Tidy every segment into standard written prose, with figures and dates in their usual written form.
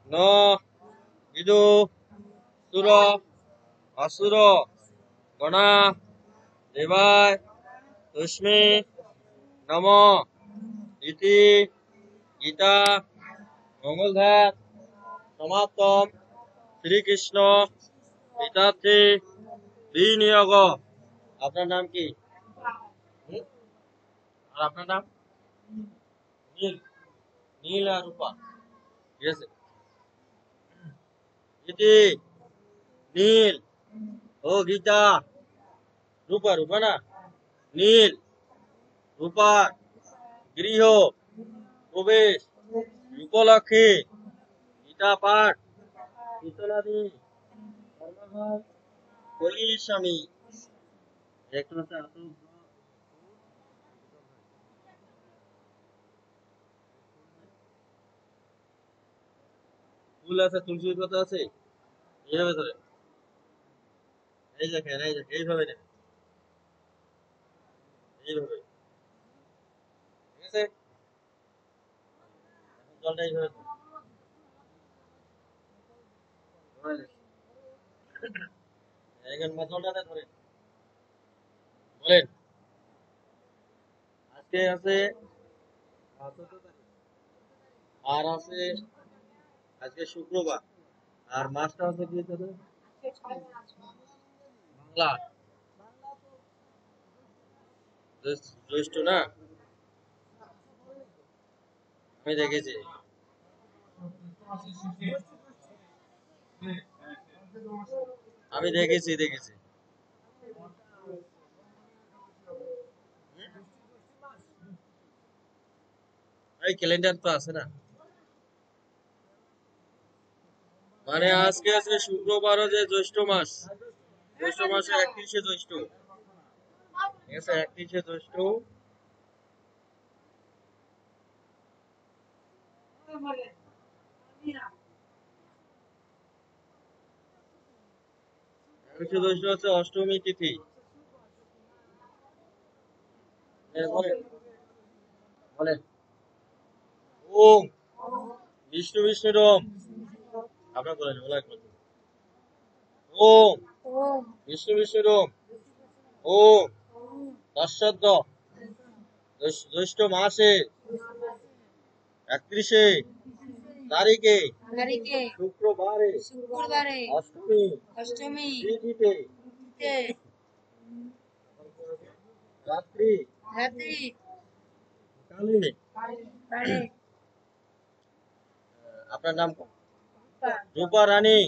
No, Vidu, Sura, Asura, Gana, Devai, Tushmi, Namo, Iti, Gita, Mongoldat, Samatam, Sri Krishna, Gitathi, বিনিয়োগ। আপনার নাম কি? আর আপনার নাম? নীল। নীল আর রূপা, ঠিক আছে। ইতি, নীল, ও গীতা, রূপা, রূপা না, নীল, রূপা, গৃহ, প্রবেশ, রূপলক্ষ্মী, গীতা পাঠ, ইত্যাদি, কর্মফল, পরিস্বামী। একটা হচ্ছে ফুল আছে, তুলসী পাতা আছে, এইভাবে ধরে, এই দেখেন, এই দেখেন, এইভাবে নেন, এইভাবে, ঠিক আছে। জলটা এইভাবে ধরে, এখন জলটাতে ধরে বলেন। আজকে আছে আর আছে আজকে শুক্রবার, আর মাসটা হচ্ছে কি বাংলা জ্যৈষ্ঠ না, আমি দেখেছি, আমি দেখেছি দেখেছি। এই ক্যালেন্ডার তো আছে না, মানে আজকে আছে শুক্রবার, যে জ্যৈষ্ঠ মাস, জ্যৈষ্ঠ মাসের 31শে জ্যৈষ্ঠ, ঠিক আছে, 31শে জ্যৈষ্ঠ। একত্রিশে জ্যৈষ্ঠ হচ্ছে অষ্টমী তিথি। বলেন বলেন। ওম বিষ্ণু বিষ্ণুরম, আপনার বলেন, বলা একবার। ওম বিষ্ণু বিষ্ণুরম, ওম দশদ্দ জ্যৈষ্ঠ মাসে 31শে তারিখে শুক্রবারে অষ্টমী তিথিতে রাত্রি কালে। আপনার নাম? রূপা রানী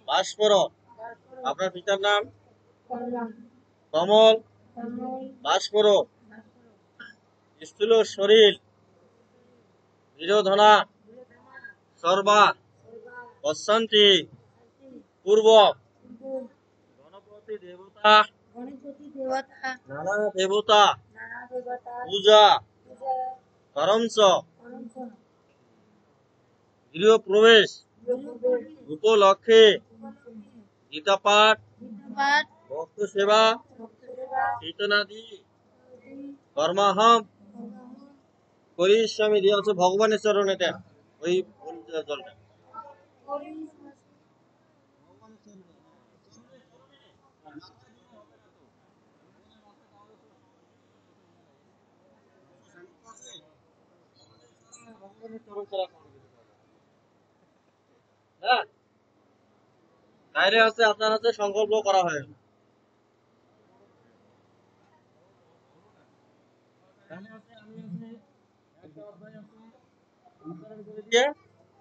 ভাস্কর। আপনার পিতার নাম? কমল ভাস্কর। স্থূল শরীর, নিরোধনা সর্বা পশ্চান্তি পূর্ব, গণপতি দেবতা নানা দেবতা পূজা করঞ্চ, গৃহ প্রবেশ উপলক্ষে গীতা পাঠ, ভক্ত সেবা ইত্যাদি কর্মাহম পরিশ্রমী দিয়ে হচ্ছে ভগবানের চরণে দেন ওই জলটা। হ্যাঁ, তাইলে হচ্ছে আপনার হচ্ছে সংকল্প করা হয়,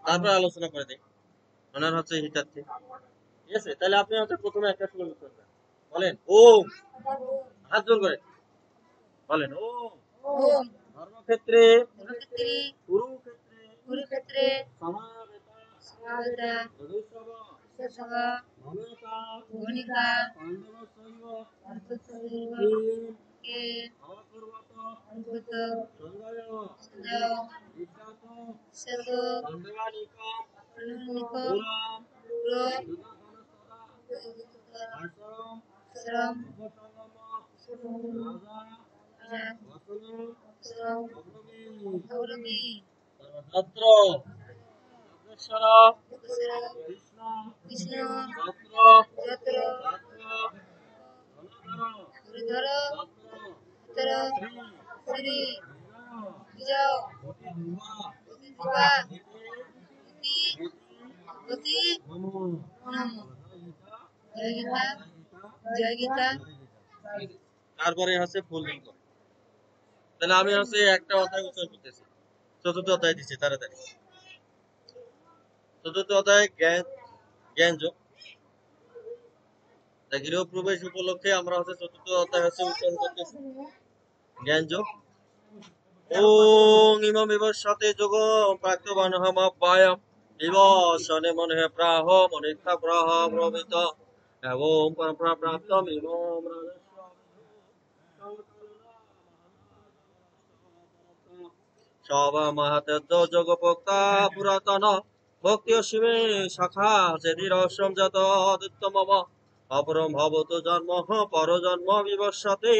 তারপরে আলোচনা করে দিই ওনার হচ্ছে হিতার্থে, ঠিক আছে। তাহলে আপনি হচ্ছে প্রথমে একটা শুরু করবেন, বলেন ওম, হাত জোর করে বলেন ওম। ধর্মক্ষেত্রে কুরুক্ষেত্রে সমাবেতা গণিকা পাণ্ডবসৈব কে অকুর্বত সঞ্জয় বিখ্যাত পাণ্ডবানিক আশ্রম রাজা ছাত্র ঈশ্বর কৃষ্ণ কৃষ্ণ যত্র যত্র ধনুধর ধর যত্র শ্রী বিজয় বিজয় ধিবা গতি নমো নম জয় গীতা জয় গীতা। তারপরে হচ্ছে ফুল লিঙ্গ। তাহলে আমি হচ্ছে একটা অধ্যায় উচ্চারণ করতেছি। চতুর্থ অধ্যায় দিচ্ছি তাড়াতাড়ি। চতুর্থ অধ্যায় জ্ঞান যোগ। গৃহ প্রবেশ উপলক্ষে আমরা হচ্ছে চতুর্থ অধ্যায় হচ্ছে উচ্চারণ করতেছি জ্ঞান যোগ। ওং ইমম বিবস্বতে যোগ প্রাক্তবানহমব্বায়ম বিবস্বনে মনে প্রাহ মনিষ্ঠা প্রাহ প্রবিত এবং প্রাপ্তম ইমম সব মহাতেজ যোগপোক্তা পুরাতন ভক্তি শিবে শাখা চেদিরস্যম যত উত্তমম অপরম ভবতু জন্ম পরজন্ম বিবস্বতে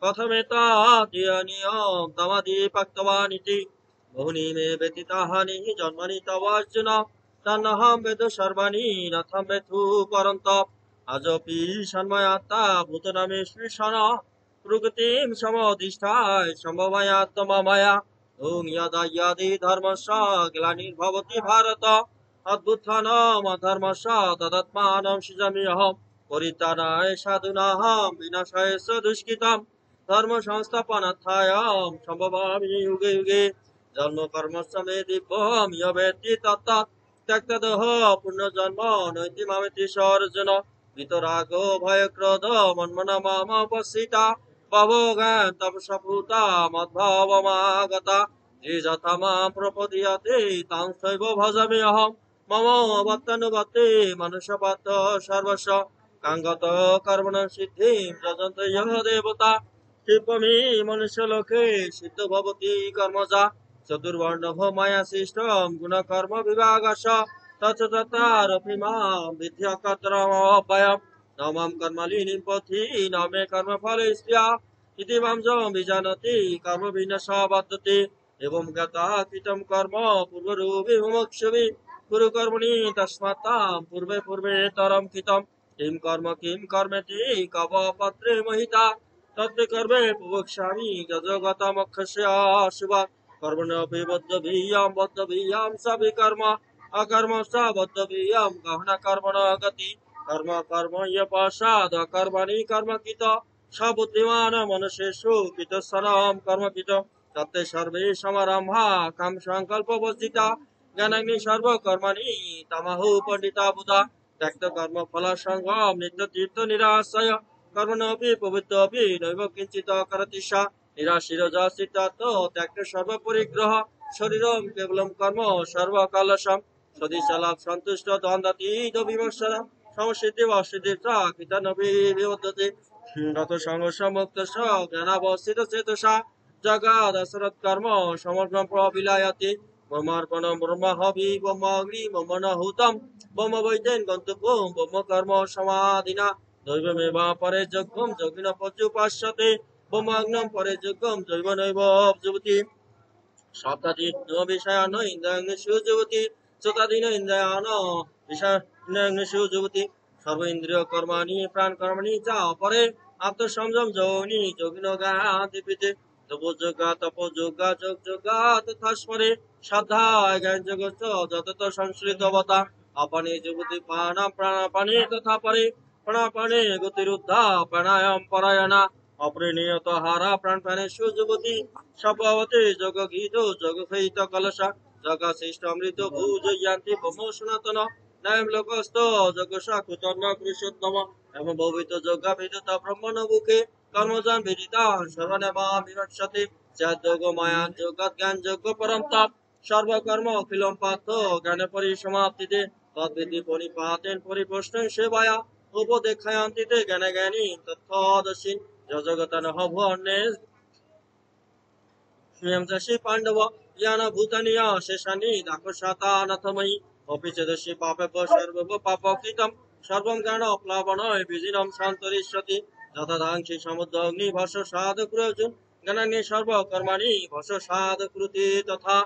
কথমেতাদিয়নিয়ম তমাদি পাক্তবানিতি বহুনি মে ব্যতীতাহানি জন্মানি তবার্জুন তন্নহম বেদ সর্বাণি নথম বেথু পরন্তপ আজপি সন্ময়াত্মা ভূতনামে শ্রীশন প্রকৃতিম সমধিষ্ঠায় সম্ভবায়াত্মা মায়া ওং যদা যদি ধর্মস্য গ্লানির্ভবতি ভারত অদ্ভুত্থানম অধর্মস্য তদাত্মানম সৃজাম্যহম পরিত্রাণায় সাধুনাহম বিনাশায় চ দুষ্কৃতম ধর্ম সংস্থাপনার্থায়ম সম্ভবামি যুগে যুগে জন্ম কর্মস্য মে দিব্যম ইয়বেত্তি তত্তৎ ত্যক্তদেহ পুণ্যজন্ম নৈতি মামেতি সর্জন বিতরাগ ভয় ক্রোধ মন্মনা মামপসিতা পভোগান তপসভূতা মদ্ভবমাগতা যে যথা মাম প্রপদীয়তে তাং শৈব ভজামি অহম মম বত্তানুবত্তে মনুষ্যপাত্র সর্বস্ব কাঙ্গত কর্মণ সিদ্ধিম যজন্ত ইহ দেবতা ক্ষিপ্রমি মনুষ্যলোকে সিদ্ধ ভবতি কর্মজা চতুর্বর্ণ মায়া সৃষ্টম গুণকর্ম বিভাগস্য তচ্চতারপি মাম বিদ্যাকর্তরমভয়ম নমাম কর্মলিনীম পথি নমে কর্মফল স্প্রিয়া ইতি মাম যম বিজানতি কর্ম বিনাশ বদ্ধতি এবং গতা কৃতম কর্ম পূর্বরূপে মুমুক্ষুবি কুরু কর্মণি তস্মাত্তাম পূর্বে পূর্বে তরম কৃতম কিম কর্মেতি কবপত্রে মহিতা তত্তে কর্মে পুবক্ষ্যামি যজগতমক্ষস্য শুভা কর্মণপি বদ্ধ ভিয়াম সবিকর্ম অকর্ম স বদ্ধ ভিয়াম গহনা কর্মণ গতি কর্ম কর্ম ইয়পসাদ কর্মাণি কর্মকৃত সবুদ্ধিমান মনুষ্যেষু কৃতস্বরম কর্মকৃত তত্তে সর্বে সমারম্ভা কাম সংকল্প বর্জিতা জ্ঞানাগ্নি সর্বকর্মাণি তামাহু পণ্ডিতা বুধা ত্যক্ত কর্ম ফল সঙ্গম নিত্য তীর্থ নিরাশ্রয় কর্মণপি পবিত্রপি নৈব কিঞ্চিত করতি সা নিরাশিরজাশ্রিতাত্ম ত্যক্ত সর্বপরিগ্রহ শরীরম কেবলম কর্ম সর্বকালসম সদিশালাভ সন্তুষ্ট দ্বন্দ্বাতীত বিমর্শনম সমসিদ্ধি অসিদ্ধি চা কৃতানবি বিবদ্ধতে রত সংঘর্ষ মুক্ত জ্ঞানাবস্থিত চেতসা জগাদশরৎ কর্ম সমগ্র প্রবিলায়তি ব্রহ্মার্পণ ব্রহ্মহবি ব্রহ্মাগ্নি ব্রহ্মণহুতম ব্রহ্ম বৈতেন গন্তব্যম ব্রহ্ম কর্ম সমাধিনা দৈবমেবা পরে যজ্ঞম যজ্ঞিন পর্যুপাস্যতে ব্রহ্মাগ্নম পরে যজ্ঞম জৈব নৈব যুবতী সপ্তাদিন বিষয়ান ইন্দ্রাগ্নিষু যুবতী চোতাদিন ইন্দ্রায়ণ বিষয়াগ্নিষু যুবতী সর্ব ইন্দ্রিয় কর্মাণি প্রাণ কর্মাণি যা অপরে আত্মসংযম যোগিনী যোগিন জ্ঞাতিপিতে তপোযোগা তপোযোগা যোগযোগা তথা স্মরে শ্রদ্ধা জ্ঞান যোগস্য যতত সংশ্লিতবতা আপনে যুবতী প্রাণাপানে তথা পরে প্রাণাপানে গতিরুদ্ধা প্রাণায়াম পরায়ণা অপরিণীয়ত হারা প্রাণপানেষু যুবতী সপবতে যোগ গীত যোগ ফেহিত কলসা জগা শিষ্ট অমৃত ভূজয়ান্তি ব্রহ্ম সনাতন নায়ম লোকস্থ যোগসা কুতর্ম পুরুষোত্তম এবং ভবিত যোগা বিদিত ব্রহ্মণ বুকে কর্মজান বিদিতা সর্বনেমা বিভৎসতে যোগ মায়া যোগাত জ্ঞান যোগ্য পরম তাপ সর্বকর্ম অখিলম পার্থ জ্ঞানে পরিসমাপ্তিতে তদ্বিধি পরিপাতেন পরিপ্রশ্ন সেবায়া উপদেক্ষায়ন্তিতে জ্ঞানে জ্ঞানী তথ্যদর্শীন জগতন ভুবনে স্বয়ংচি পাণ্ডব জ্ঞান ভূতানি শেষানি দাক্ষসাতানাথময়ী অপি চেদস্যি পাপে সর্ব পাপকৃতম সর্বম জ্ঞান প্লাবনয় বিজিনম শান্তরিষ্যতি যথাংশি সমুদ্র অগ্নি ভস্য সাধ প্রয়োজন জ্ঞানাগ্নি সর্বকর্মাণি ভস্য সাধ কৃতি তথা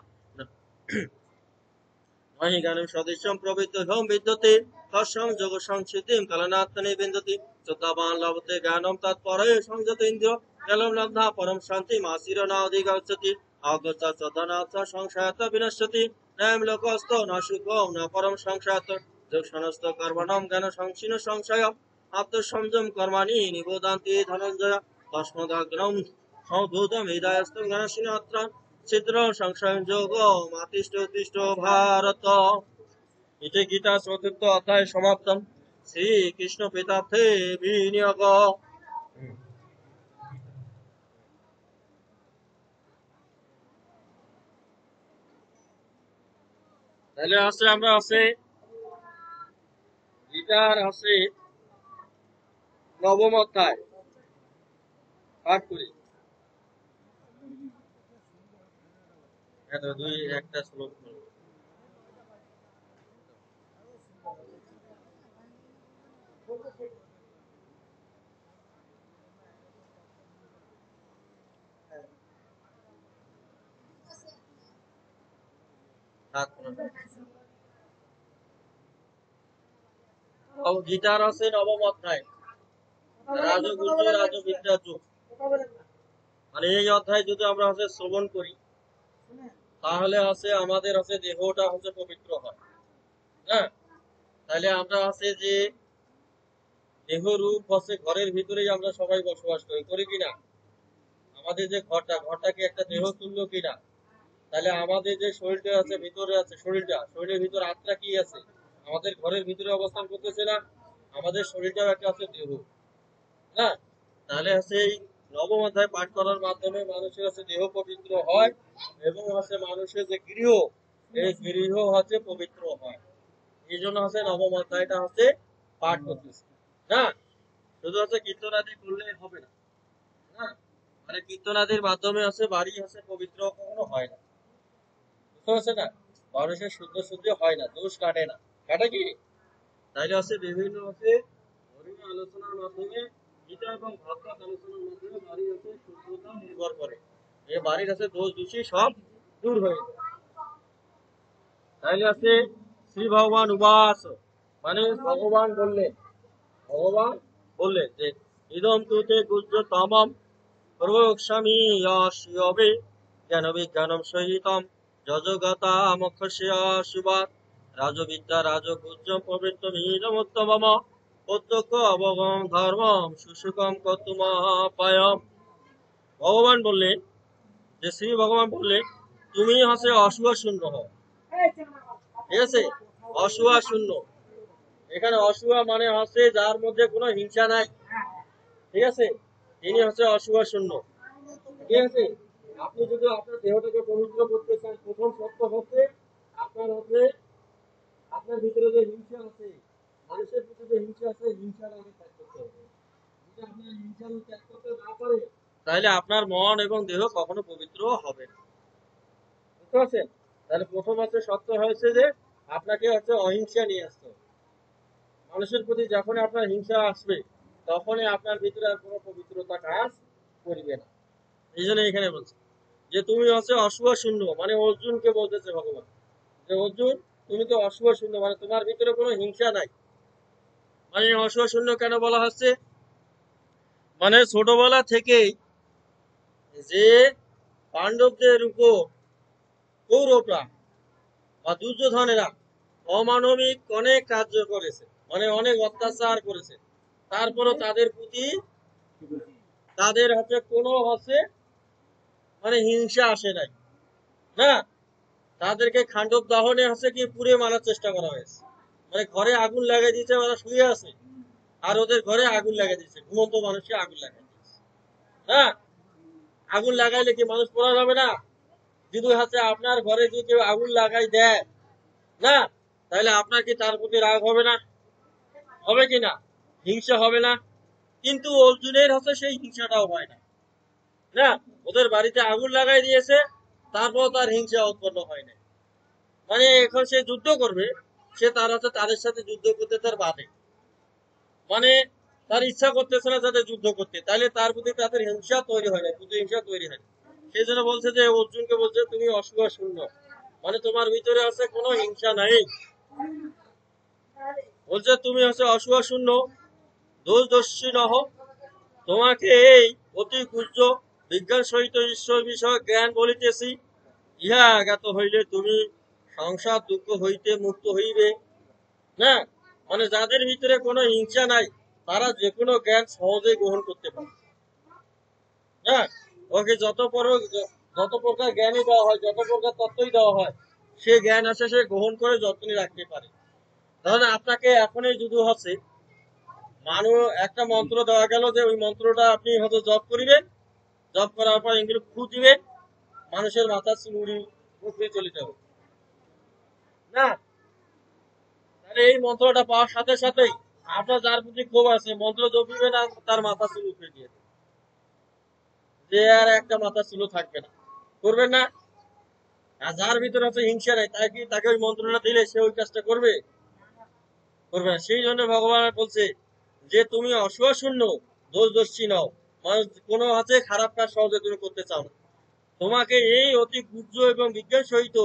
महिगानं सदृशं प्रविद्धं विद्यते तस्सं जोगसंसिद्धिं कलनात्मने विन्दति श्रद्धावान् लभते ज्ञानं तत्परे संयतेन्द्रिय जलं लब्ध्वा परं शान्तिमासीरनाधिगच्छति आगच्छ श्रद्धनाथ संशयत विनश्यति नयं लोकस्थो न सुखो न परं संशयत जोक्षणस्थ कर्मणां ज्ञानसंक्षीण संशयम् आप्तसंयम कर्माणि निबोधन्ति धनञ्जय तस्मादग्रं संभूतं हृदयस्थं ज्ञानसिनात्र छिद्र संशयं যোগো মাতিষ্ঠ भारत इति गीता चतुर्थ अध्याय समाप्तम श्री कृष्ण पितार्थे विनियोग তাহলে আছে আমরা আছে গীতার আছে নবম অধ্যায় পাঠ করি এটা দুই একটা শ্লোক গীতার আছে নবম অধ্যায় রাজগুজ্জ রাজবিদ্যা যুগ মানে এই অধ্যায় যদি আমরা হচ্ছে শ্রবণ করি তাহলে আছে আমাদের হচ্ছে দেহটা হচ্ছে পবিত্র হয় হ্যাঁ তাহলে আমরা আছে যে দেহ রূপ হচ্ছে ঘরের ভিতরেই আমরা সবাই বসবাস করি কিনা আমাদের যে ঘরটা কি একটা দেহ তুল্য কিনা তাহলে আমাদের যে শরীরটা আছে ভিতরে আছে শরীরের ভিতরে আত্মা কি আছে আমাদের ঘরের ভিতরে অবস্থান করতেছে না আমাদের শরীরটাও একটা আছে দেহ না তাহলে হচ্ছে এই নবম অধ্যায় পাঠ করার মাধ্যমে মানুষের হচ্ছে দেহ পবিত্র হয় এবং হচ্ছে মানুষের যে গৃহ এই গৃহ হচ্ছে পবিত্র হয় এই জন্য হচ্ছে নবম অধ্যায়টা হচ্ছে পাঠ করতেছে না শুধু হচ্ছে কীর্তনাদি করলে হবে না হ্যাঁ মানে কীর্তনাদির মাধ্যমে হচ্ছে বাড়ি হচ্ছে পবিত্র কখনো হয় না বুঝতে পারছে না মানুষের শুদ্ধ হয় না দোষ কাটে না কাটে কি তাইলে হচ্ছে বিভিন্ন হচ্ছে ধর্মীয় আলোচনার মাধ্যমে গীতা এবং ভাগবত আলোচনার মাধ্যমে বাড়ি হচ্ছে শুদ্ধতা নির্ভর করে এই বাড়ির হচ্ছে দোষ দোষী সব দূর হয়ে যায় তাইলে আছে শ্রী ভগবান উবাস মানে ভগবান বললেন যে ইদম তুতে গুজ্জ তমম প্রবক্ষ্যামি ইয়াস্যবে জ্ঞান বিজ্ঞানম সহিতম যজগতা মোক্ষস্য শুভাৎ রাজবিদ্যা রাজগুজ্জম পবিত্রমিদমুত্তমম প্রত্যক্ষ অবগম ধর্মম সুসুখম কর্তুমাপায়ম ভগবান বললেন যে শ্রী ভগবান বললেন তুমি হচ্ছে অসুয়া শূন্য হও ঠিক আছে অসুয়া শূন্য এখানে অসুয়া মানে হচ্ছে যার মধ্যে কোনো হিংসা নাই ঠিক আছে তিনি হচ্ছে অসুয়া শূন্য ঠিক আছে আপনি যদি আপনার দেহটাকে পবিত্র করতে চান প্রথম শর্ত হচ্ছে আপনার ভিতরে যে হিংসা আছে মানুষের প্রতি যে হিংসা আছে হিংসার আগে ত্যাগ করতে হবে যদি আপনার হিংসা ত্যাগ করতে না পারে তাহলে আপনার মন এবং দেহ কখনো পবিত্র হবে না বুঝতে পারছেন তাহলে প্রথম হচ্ছে শর্ত হয়েছে যে আপনাকে হচ্ছে অহিংসা নিয়ে আসতে হবে মানুষের প্রতি যখন আপনার হিংসা আসবে তখনই আপনার ভিতরে আর কোনো পবিত্রতা কাজ করবে না এই জন্য এখানে বলছে যে তুমি হচ্ছে অসুয়া শূন্য মানে অর্জুনকে বলতেছে ভগবান যে অর্জুন তুমি তো অসুয়া শূন্য মানে তোমার ভিতরে কোনো হিংসা নাই মানে অসুয়া শূন্য কেন বলা হচ্ছে মানে ছোটবেলা থেকেই যে পাণ্ডবদের উপর কৌরবরা বা দুর্যোধনেরা অমানবিক অনেক কার্য করেছে মানে অনেক অত্যাচার করেছে তারপরও তাদের প্রতি তাদের হচ্ছে কোনো হচ্ছে মানে হিংসা আসে নাই না তাদেরকে খান্ডব দহনে হচ্ছে কি পুড়ে মারার চেষ্টা করা হয়েছে মানে ঘরে আগুন লাগিয়ে দিয়েছে ওরা শুয়ে আছে আর ওদের ঘরে আগুন লাগিয়ে দিয়েছে ঘুমন্ত মানুষকে আগুন লাগিয়ে দিয়েছে না আগুন লাগাইলে কি মানুষ পড়া যাবে না যদি হচ্ছে আপনার ঘরে যদি কেউ আগুন লাগাই দেয় না তাহলে আপনার কি তার প্রতি রাগ হবে না হবে কি না হিংসা হবে না কিন্তু অর্জুনের হচ্ছে সেই হিংসাটাও হয় না না ওদের বাড়িতে আগুন লাগাই দিয়েছে তারপর তার হিংসা উৎপন্ন হয় না মানে এখন সে যুদ্ধ করবে সে তার হচ্ছে তাদের সাথে যুদ্ধ করতে তার বাধে মানে তার ইচ্ছা করতেছে না যাতে যুদ্ধ করতে তাহলে তার প্রতি তাদের হিংসা তৈরি হয় না প্রতিহিংসা তৈরি হয় সেই জন্য বলছে যে অর্জুনকে বলছে তুমি অসুয়া শূন্য মানে তোমার ভিতরে আছে কোনো হিংসা নাই। বলছে তুমি হচ্ছে অসুয়া শূন্য, দোষ দোষী নহ। তোমাকে এই অতি গুহ্য বিজ্ঞান সহিত ঈশ্বর বিষয়ক জ্ঞান বলিতেছি। ইহা জ্ঞাত হইলে তুমি সংসার দুঃখ হইতে মুক্ত হইবে। না, মানে যাদের ভিতরে কোনো হিংসা নাই তারা যে কোনো জ্ঞান সহজে গ্রহণ করতে পারে। হ্যাঁ, ওকে যত প্রকার জ্ঞানই দেওয়া হয়, যত প্রকার তত্ত্বই দেওয়া হয়, সে জ্ঞান আসে সে গ্রহণ করে যত্নে রাখতে পারে। তাহলে আপনাকে এখনই যদি হচ্ছে মানুষ একটা মন্ত্র দেওয়া গেল যে ওই মন্ত্রটা আপনি হয়তো জপ করিবেন, জপ করার পর এগুলো ফু দিবেন, মানুষের মাথা চুরি উপরে চলে যাবে। না, তাহলে এই মন্ত্রটা পাওয়ার সাথে সাথেই আপনার যার প্রতি ক্ষোভ আছে মন্ত্র জপিবেন আর তার মাথা চুল উপরে দিয়ে দেবে। যে আর একটা মাথা চুলো থাকবে না, করবেন না? আর যার ভিতরে হচ্ছে হিংসা নাই তাই কি তাকে ওই মন্ত্রটা দিলে সে ওই কাজটা করবে? করবে না। সেই জন্য ভগবান বলছে যে তুমি অসুয়া শূন্য, দোষ দোষী নও। মানুষ কোনো হাতে খারাপ কাজ সহজে তুমি করতে চাও না। তোমাকে এই অতি গুহ্য এবং বিজ্ঞান সহিত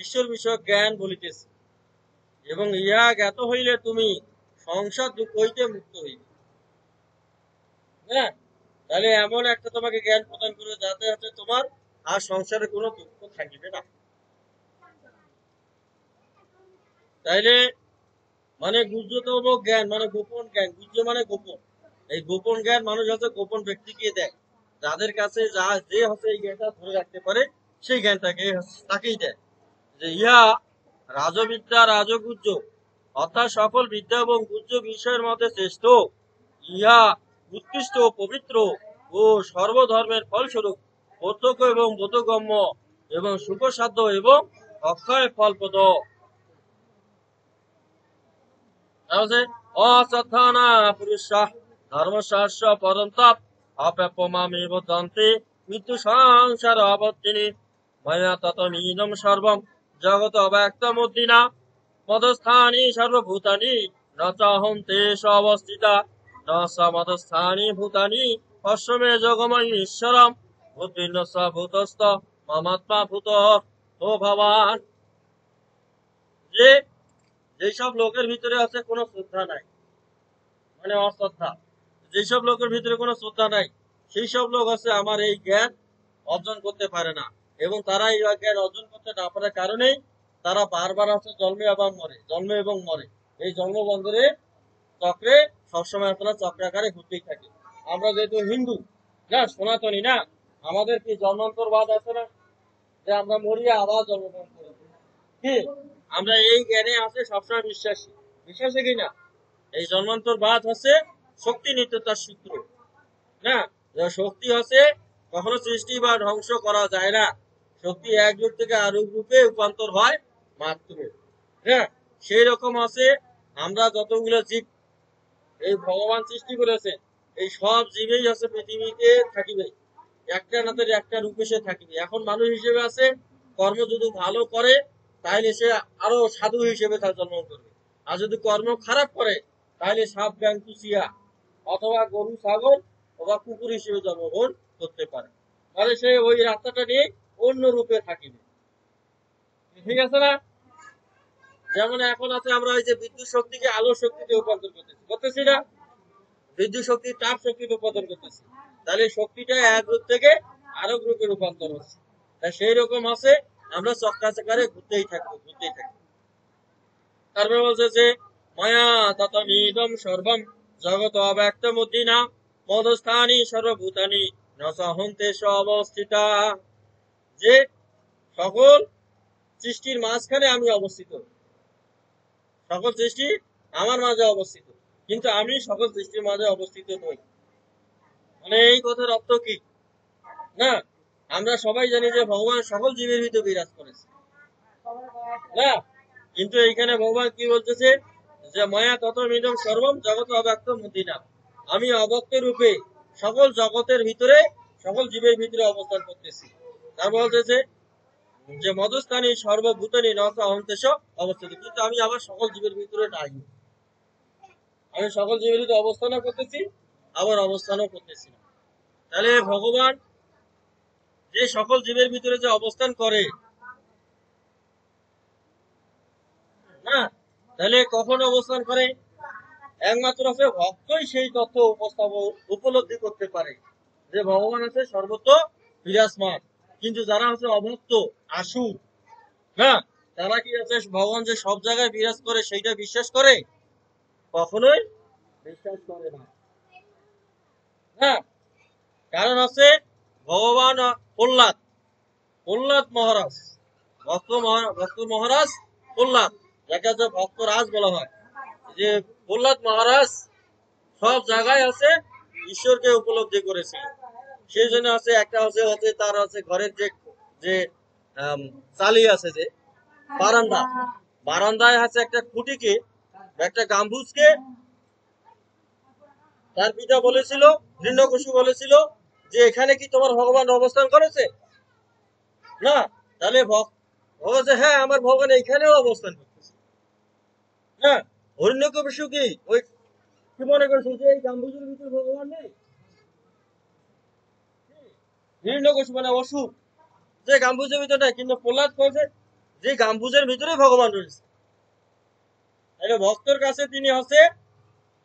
ঈশ্বর বিষয়ক জ্ঞান বলিতেছে, এবং ইহা জ্ঞাত হইলে তুমি সংসার দুঃখ হইতে মুক্ত হইবে। হ্যাঁ, তাহলে এমন একটা তোমাকে জ্ঞান প্রদান করে যাতে হচ্ছে তোমার আর সংসারে কোনো দুঃখ থাকিবে না। তাইলে মানে গুহ্যতম জ্ঞান মানে গোপন জ্ঞান, গুহ্য মানে গোপন। এই গোপন জ্ঞান মানুষ হচ্ছে গোপন ব্যক্তিকে দেয়। যাদের কাছে যে হচ্ছে এই জ্ঞানটা ধরে রাখতে পারে সেই জ্ঞানটাকে তাকেই দেয়। যে ইহা রাজবিদ্যা রাজগুহ্য, অর্থাৎ সকল বিদ্যা এবং গুহ্য বিষয়ের মধ্যে শ্রেষ্ঠ। ইহা উৎকৃষ্ট ও পবিত্র ও সর্বধর্মের ফলস্বরূপ প্রত্যক্ষ এবং বোধগম্য এবং সুখসাধ্য এবং অক্ষয় ফলপ্রদ। তাহলে অশ্রদ্ধানা পুরুষা ধর্মশাস্ত্র পরন্তপ অপ্যাপমামেব দন্তে মৃত্যু সংসার অবর্তিনি ময়া ততমিদম সর্বম জগত অব্যক্তমুদ্দিনা মদস্থানি সর্বভূতানি ন চাহম তেষু অবস্থিতা ন সমদস্থানি ভূতানি পশ্রমে যোগময়ী ঈশ্বরম বুদ্ধির্ন স ভূতস্থ মমাত্মা ভূত ও ভবান। যে যেসব লোকের ভিতরে আছে কোনো শ্রদ্ধা নাই, মানে অশ্রদ্ধা, যেসব লোকের ভিতরে কোনো শ্রদ্ধা নাই সেই সব লোক আছে আমার এই জ্ঞান অর্জন করতে পারে না। এবং তারা এই জ্ঞান অর্জন করতে না পারার কারণেই তারা বারবার আছে জন্মে এবং মরে, জন্মে এবং মরে। এই জন্মবন্ধরে চক্রে সবসময় আপনারা চক্রাকারে ঘুরতেই থাকে। আমরা যেহেতু হিন্দু না, সনাতনী না, আমাদের কি জন্মান্তরবাদ আছে না, যে আমরা মরিয়া আবার জন্মগ্রহণ করি। কি আমরা এই জ্ঞানে আছে সবসময় বিশ্বাসী, বিশ্বাসী কিনা? এই জন্মান্তরবাদ হচ্ছে শক্তি নিত্যতার সূত্র। না, শক্তি হচ্ছে কখনো সৃষ্টি বা ধ্বংস করা যায় না। শক্তি এক রূপ থেকে আরেক রূপে রূপান্তর হয় মাত্র। হ্যাঁ, সেই রকম আছে আমরা যতগুলো জীব এই ভগবান সৃষ্টি করেছে, এই সব জীবেই আছে পৃথিবীতে থাকিবে, একটা না তো একটা রূপে সে থাকিবে। এখন মানুষ হিসেবে আছে, কর্ম যদি ভালো করে তাহলে সে আরো সাধু হিসেবে তার জন্ম করবে। আর যদি কর্ম খারাপ করে তাহলে সাপ ব্যাং কুচিয়া অথবা গরু ছাগল অথবা কুকুর হিসেবে জন্মগ্রহণ করতে পারে। তাহলে সে ওই রাস্তাটা নিয়ে অন্য রূপে থাকিবে। ঠিক আছে না? যেমন এখন আছে আমরা ওই যে বিদ্যুৎ শক্তিকে আলো শক্তিতে রূপান্তর করতেছি না, বিদ্যুৎ শক্তি তাপ শক্তিতে রূপান্তর করতেছি। তাহলে শক্তিটা এক রূপ থেকে আরেক রূপে রূপান্তর হচ্ছে। তাই সেই রকম আছে আমরা চক্রাচারে ঘুরতেই থাকবো, ঘুরতেই থাকবো। তারপরে বলছে যে মায়া ততমিদম সর্বম জগৎ অব্যক্তমুদ্দিনা মদস্থানি সর্বভূতানি ন চাহম তেষু অবস্থিতা। যে সকল সৃষ্টির মাঝখানে আমি অবস্থিত, সকল সৃষ্টি আমার মাঝে অবস্থিত, কিন্তু আমি সকল সৃষ্টির মাঝে অবস্থিত নই। মানে এই কথার অর্থ কি? না, আমরা সবাই জানি যে ভগবান সকল জীবের ভিতরে বিরাজ করেছে। না, কিন্তু এইখানে ভগবান কি বলতেছে যে মায়া ততমিদম সর্বম জগৎ অব্যক্তমুদ্দিনা, আমি অব্যক্ত রূপে সকল জগতের ভিতরে সকল জীবের ভিতরে অবস্থান করতেছি। তার বলতেছে যে মদস্থানী সর্বভূতানি ন চাহম তেষু অবস্থিত, কিন্তু আমি আবার সকল জীবের ভিতরে নাই। আমি সকল জীবের ভিতরে অবস্থানও করতেছি আবার অবস্থানও করতেছি না। তাহলে ভগবান যে সকল জীবের ভিতরে যে অবস্থান করে হ্যাঁ, তাহলে কখন অবস্থান করে? একমাত্র আছে ভক্তই সেই তথ্য উপলব্ধি করতে পারে যে ভগবান আছে সর্বত্র বিরাজমান। কিন্তু যারা হচ্ছে অভক্ত, আসুর, না, তারা কি আছে ভগবান যে সব জায়গায় বিরাজ করে সেইটা বিশ্বাস করে? কখনোই বিশ্বাস করে না। হ্যাঁ, কারণ আছে ভগবান প্রহ্লাদ, প্রহ্লাদ মহারাজ, ভক্ত মহারাজ প্রহ্লাদ, যাকে হচ্ছে ভক্তরাজ বলা হয়, যে প্রহ্লাদ মহারাজ সব জায়গায় আছে ঈশ্বরকে উপলব্ধি করেছে। সেই জন্য আছে একটা হচ্ছে তার হচ্ছে ঘরের যে যে চালি আছে, যে বারান্দা, বারান্দায় আছে একটা খুঁটিকে, একটা গাম্বুজকে তার পিতা বলেছিল, হিরণ্যকশিপু বলেছিল যে এখানে কি তোমার ভগবান অবস্থান করেছে? না, তাহলে বলছে হ্যাঁ আমার ভগবান এখানেও অবস্থান করতেছে। হ্যাঁ, হিরণ্যকশিপু কি ওই কি মনে করছে যে এই গাম্বুজের ভিতরে ভগবান নেই? হিরণ্যকশিপু মানে অসুখ, যে গাম্বুজের ভিতরে নাই, কিন্তু প্রহ্লাদ বলছে যে গাম্বুজের ভিতরে ভগবান রয়েছে। তাহলে ভক্তর কাছে তিনি হচ্ছে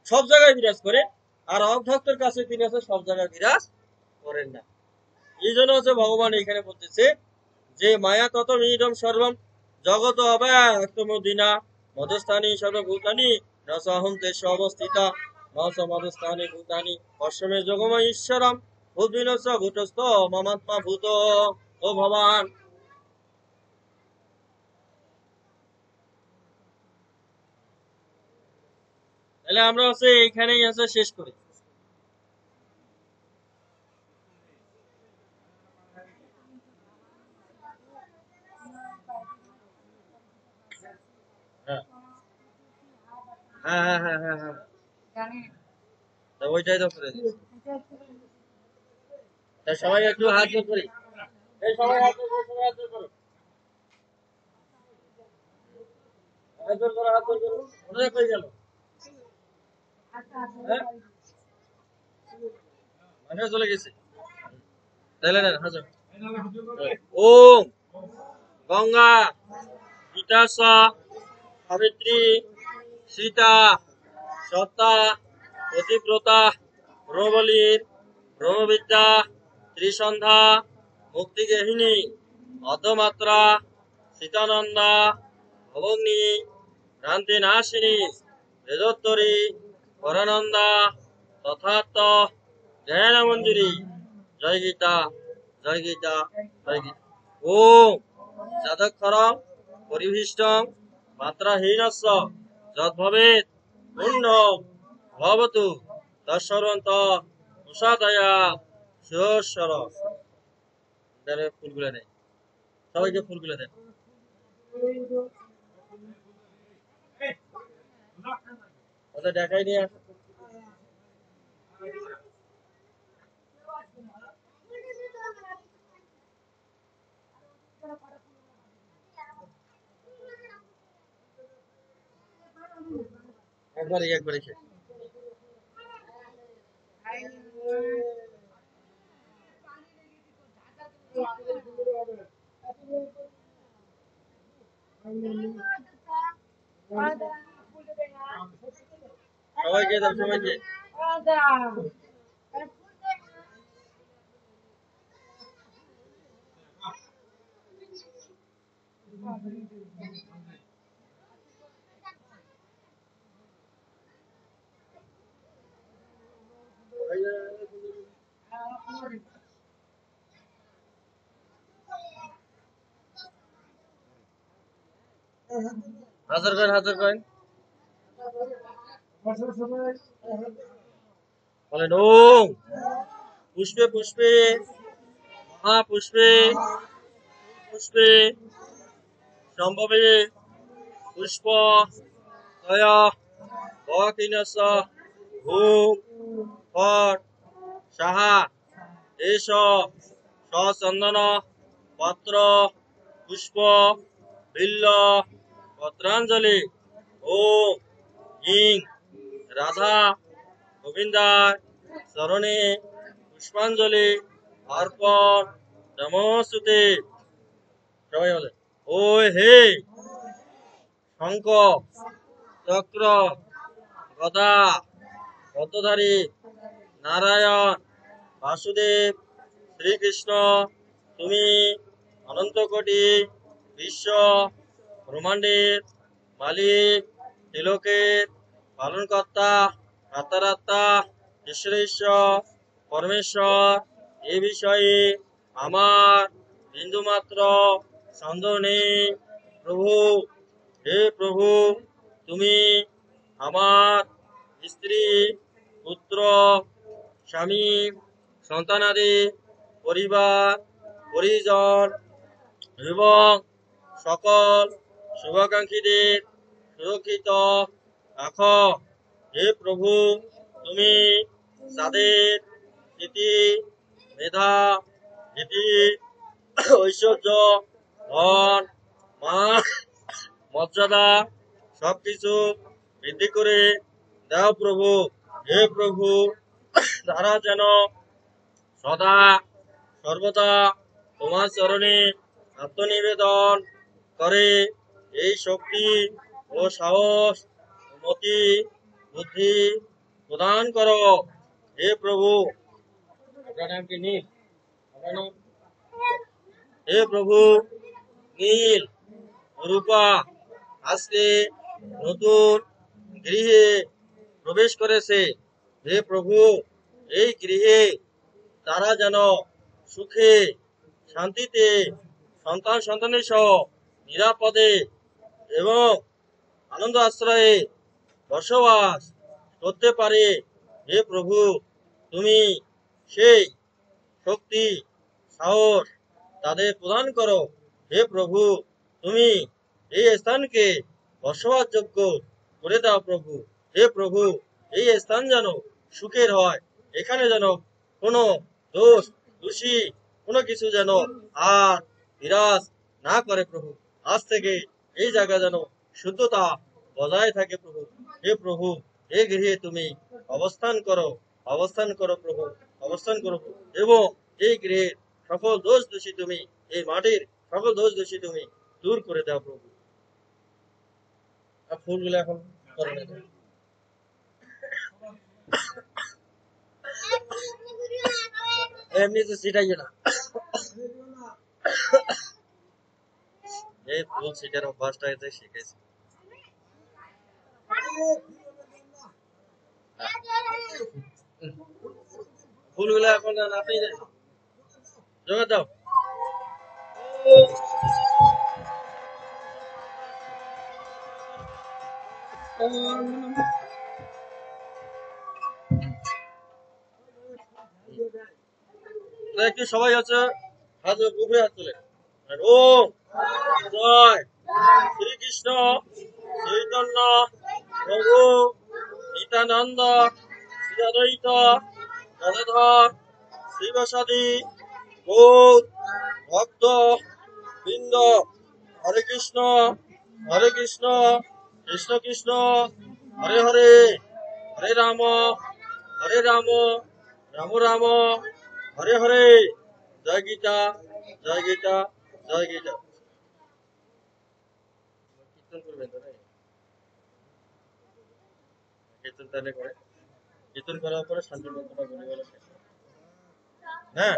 সব জায়গায় বিরাজ করে, আর অভক্তের কাছে তিনি হচ্ছে সব জায়গায় বিরাজ করেন না। এই জন্য হচ্ছে ভগবান এখানে বলতেছে যে মায়া তত মিদম সর্বম জগত অব্যক্তমদিনা মধস্থানী সর্বভূতানি ন সহম তেষ অবস্থিতা ন সমধস্থানী ভূতানি অশ্বমে যোগময় ঈশ্বরম ভূতবিনস্য ভূতস্থ মমাত্মা ভূত। ও ভগবান, তাহলে আমরা হচ্ছে এইখানেই আছে শেষ করি। হ্যাঁ হ্যাঁ হ্যাঁ হ্যাঁ হ্যাঁ, তা ওইটাই তো করে দিচ্ছি। তা সবাই একটু হাত জোর করি, এই সবাই হাত জোর করো, সবাই হাত জোর করো, হাত জোর করো, হাত জোর করো, ওটা কই গেল? হ্যাঁ, মানে চলে গেছে। তাহলে না হাজার ওম গঙ্গা গীতাস সাবিত্রী সীতা সত্তা পতিব্রতা ব্রবলীর ব্রহ্মবিদ্যা ত্রিসন্ধ্যা মুক্তিগেহিনী অর্ধমাত্রা সীতানন্দা ভবগ্নি ভ্রান্তি নাশিনী বেদোত্তরী পরানন্দা তথার্থ জ্ঞান মঞ্জুরি। জয় গীতা, জয় গীতা, জয় গীতা। ওম যদক্ষরম পরিভীষ্টং মাত্রাহীনস্য যদ্ভবেৎ পূর্ণম ভবতু তৎসর্বন্ত প্রসাদয়া শিরস্বর। ফুলগুলো নেই, সবাইকে ফুলগুলো দেন। ওটা দেখাই নিয়ে আসো। একবারই একবারই শেষ। সবাইকে দাও, সবাইকে। হাজার কয়েন, হাজার কয়েন বলেন। ওম পুষ্পে পুষ্পে মহাপুষ্পে পুষ্পে সম্ভবে পুষ্প তয় ভকিনস্য ভূম ফট সাহা এষ সচন্দন পত্র পুষ্প বিল্ল পত্রাঞ্জলি। ওম হিং রাধা গোবিন্দার চরণে পুষ্পাঞ্জলি অর্পণ নমস্তুতে। সবাই বলে ও হে শঙ্খ, চক্র, গদা, পদ্মধারী, নারায়ণ, বাসুদেব, শ্রীকৃষ্ণ, তুমি অনন্ত কোটি বিশ্ব ব্রহ্মাণ্ডের মালিক, তিলকের পালনকর্তা, আত্মারাত্মা, ঈশ্বর পরমেশ্বর। এ বিষয়ে আমার বিন্দুমাত্র সন্দেহ নেই প্রভু। হে প্রভু, তুমি আমার স্ত্রী, পুত্র, স্বামী, সন্তানাদি, পরিবার, পরিজন এবং সকল শুভাকাঙ্ক্ষীদের সুরক্ষিত রাখো। হে প্রভু, তুমি তাদের নীতি, মেধা, নীতি, ঐশ্বর্য, ধন, মান, মর্যাদা সবকিছু বৃদ্ধি করে দাও প্রভু। হে প্রভু, তারা যেন সদা সর্বদা তোমার চরণে আত্মনিবেদন করে এই শক্তি ও সাহস ও মতি বুদ্ধি প্রদান করো। হে প্রভু, আপনার নাম কি? নীল। আপনার নাম? হে প্রভু, নীল রূপা আজকে নতুন গৃহে প্রবেশ করেছে। হে প্রভু, এই গৃহে তারা যেন সুখে শান্তিতে সন্তানের সহ নিরাপদে এবং আনন্দ আশ্রয়ে বসবাস করতে পারে। হে প্রভু, তুমি সেই শক্তি সাহস তাদের প্রদান করো। হে প্রভু, তুমি এই স্থানকে বসবাসযোগ্য করে দাও প্রভু। হে প্রভু, এই স্থান যেন সুখের হয়, এখানে যেন কোনো দোষ দোষী কোনো কিছু যেন আর বিরাজ না করে প্রভু। আজ থেকে এই জায়গা যেন শুদ্ধতা বজায় থাকে প্রভু। হে প্রভু, এই গৃহে তুমি অবস্থান করো প্রভু, অবস্থান করো প্রভু। এবং এই গৃহের সকল দোষ দোষী তুমি, এই মাটির সকল দোষ দোষী তুমি দূর করে দাও প্রভু। আর ফুলগুলো এখন করে না। এমনি তো সেটাই না, এই ফুল সেটার অভ্যাসটা এতে শিখেছি। ফুলগুলো এখন আপনি জমা দাও। একটু সবাই হচ্ছে হাত উপরে হাত তুলে ওম জয় শ্রীকৃষ্ণ চৈতন্য প্রভু নিত্যানন্দ শ্রী অদ্বৈত গদাধর শ্রীবাসাদি গৌর ভক্ত বৃন্দ। হরে কৃষ্ণ কৃষ্ণ কৃষ্ণ হরে হরে, হরে রাম রাম রাম হরে হরে। জয় গীতা জয় গীতা জয় গীতা। কীর্তন করবেন তো নাকি? কীর্তন তাহলে করে, কীর্তন করার পরে শান্তি মন্ত্রটা বলে বলে শেষ। হ্যাঁ।